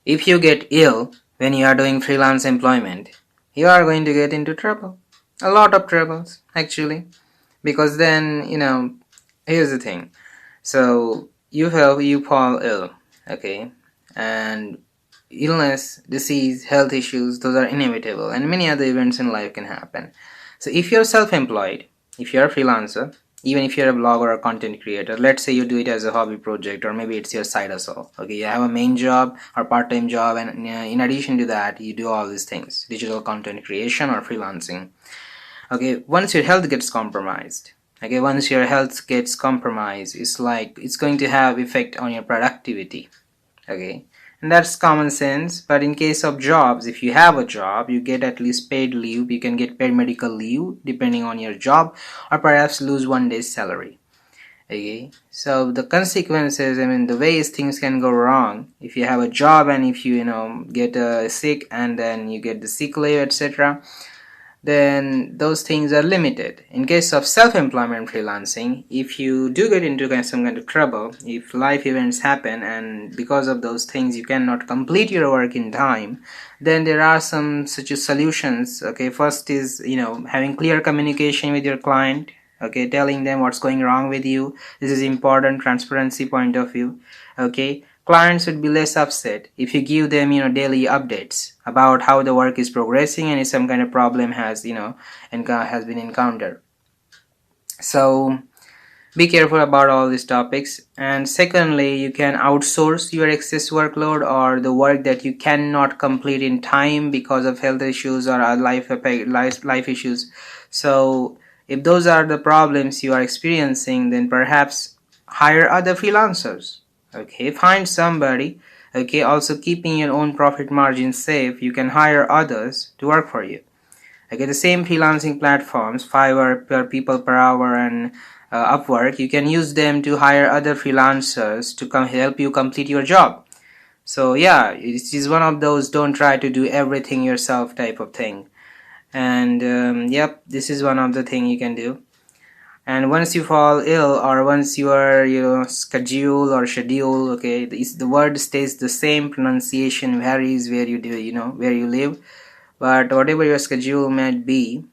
If you get ill when you are doing freelance employment, you are going to get into trouble. A lot of troubles, actually. Because then, here's the thing. So, you fall ill, okay? And illness, disease, health issues, those are inevitable, and many other events in life can happen. So if you're self-employed, if you're a freelancer, even if you're a blogger or content creator, let's say you do it as a hobby project, or maybe it's your side hustle. Okay, you have a main job or part-time job, and in addition to that, you do all these things: digital content creation or freelancing. Okay, once your health gets compromised, it's like it's going to have effect on your productivity. Okay, and that's common sense. But in case of jobs, if you have a job, you get at least paid leave. You can get paid medical leave depending on your job, or perhaps lose 1 day's salary. Okay, so the consequences, the ways things can go wrong if you have a job, and if you get sick, and then you get the sick leave, etc., then those things are limited. In case of self-employment freelancing, if you do get into some kind of trouble, if life events happen and because of those things you cannot complete your work in time, then there are some such solutions. Okay, first is having clear communication with your client. Okay, telling them what's going wrong with you. This is important, transparency point of view. Okay, clients would be less upset if you give them daily updates about how the work is progressing and if some kind of problem has been encountered. So be careful about all these topics. And secondly, you can outsource your excess workload or the work that you cannot complete in time because of health issues or life issues. So if those are the problems you are experiencing, then perhaps hire other freelancers. Okay, find somebody. Okay, also keeping your own profit margin safe, you can hire others to work for you. Okay, the same freelancing platforms, Fiverr, PeoplePerHour, and Upwork, you can use them to hire other freelancers to come help you complete your job. So yeah, it is one of those don't try to do everything yourself type of thing. And yep, this is one of the thing you can do. And once you fall ill, or once your schedule, okay, the word stays the same, pronunciation varies where you do where you live, but whatever your schedule might be,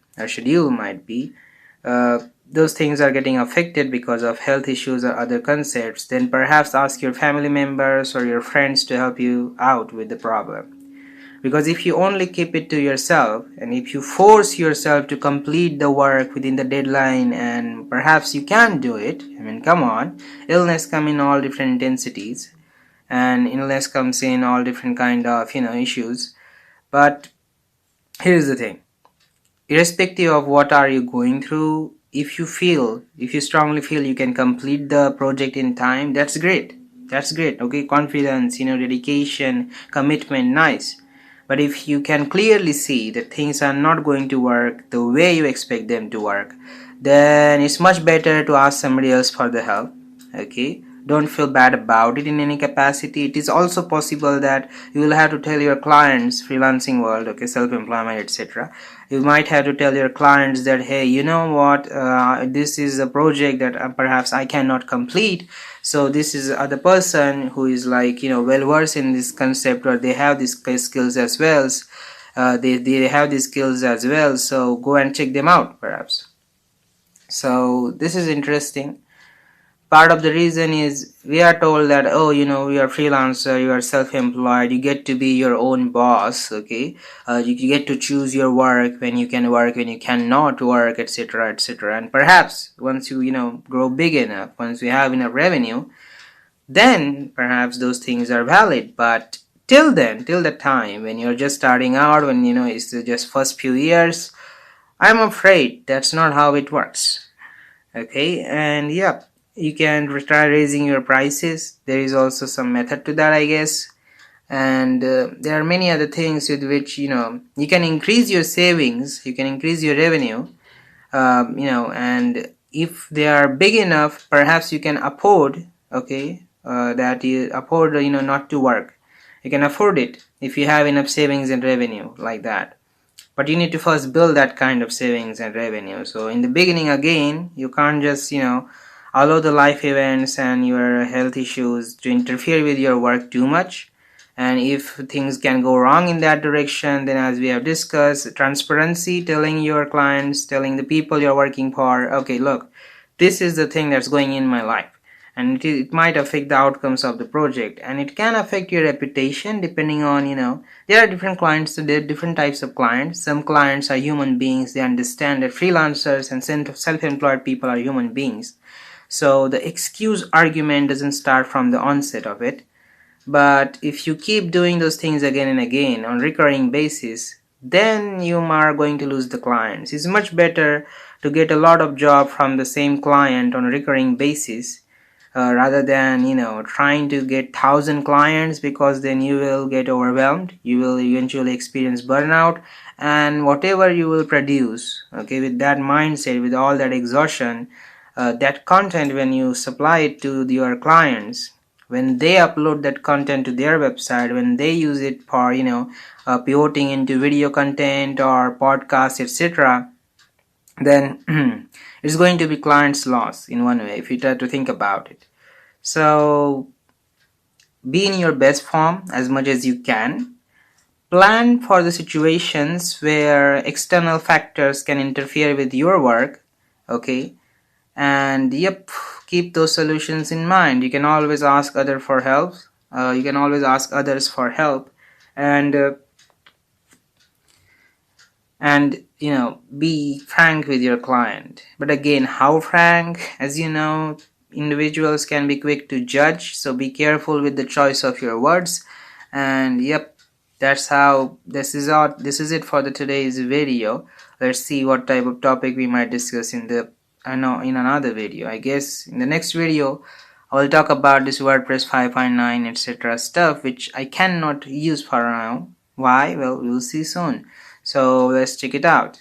those things are getting affected because of health issues or other concepts, then perhaps ask your family members or your friends to help you out with the problem. Because if you only keep it to yourself, and if you force yourself to complete the work within the deadline, and perhaps you can't do it, come on, illness comes in all different intensities, and illness comes in all different kind of issues. But here's the thing: irrespective of what are you going through, if you strongly feel you can complete the project in time, that's great. Okay, confidence, dedication, commitment, nice. But if you can clearly see that things are not going to work the way you expect them to work, then it's much better to ask somebody else for the help. Okay, don't feel bad about it in any capacity. It is also possible that you will have to tell your clients, freelancing world, okay, self-employment, etc., you might have to tell your clients that, hey, you know what, this is a project that perhaps I cannot complete, so this is other person who is well versed in this concept, or they have these skills as well. They have these skills as well, so go and check them out perhaps. So this is interesting. Part of the reason is we are told that, oh, you are freelancer, you are self-employed, you get to be your own boss. Okay, you get to choose your work, when you can work, when you cannot work, etc., etc. And perhaps once you grow big enough, once you have enough revenue, then perhaps those things are valid. But till the time when you're just starting out, when it's just first few years, I'm afraid that's not how it works. Okay, and yeah, you can try raising your prices. There is also some method to that, I guess. And there are many other things with which you can increase your savings, you can increase your revenue, and if they are big enough, perhaps you can afford, okay, that you afford not to work. You can afford it if you have enough savings and revenue like that. But you need to first build that kind of savings and revenue. So in the beginning, again, you can't just allow the life events and your health issues to interfere with your work too much. And if things can go wrong in that direction, then as we have discussed, transparency, telling your clients, telling the people you're working for, okay, look, this is the thing that's going in my life, and it might affect the outcomes of the project, and it can affect your reputation depending on, there are different clients, so there are different types of clients. Some clients are human beings. They understand that freelancers and self-employed people are human beings. So the excuse argument doesn't start from the onset of it. But if you keep doing those things again and again on recurring basis, then you are going to lose the clients. It's much better to get a lot of job from the same client on a recurring basis, rather than trying to get 1,000 clients, because then you will get overwhelmed. You will eventually experience burnout, and whatever you will produce, okay, with that mindset, with all that exhaustion, that content, when you supply it to your clients, when they upload that content to their website, when they use it for pivoting into video content or podcast, etc., then it's going to be clients loss in one way, if you try to think about it. So be in your best form as much as you can. Plan for the situations where external factors can interfere with your work, okay? And yep, keep those solutions in mind. You can always ask others for help. And be frank with your client. But again, how frank? As you know, individuals can be quick to judge, so be careful with the choice of your words. And yep, this is it for the today's video. Let's see what type of topic we might discuss in another video. I guess in the next video I will talk about this WordPress 5.9 etc. stuff, which I cannot use for now. Why? Well, we'll see soon. So let's check it out.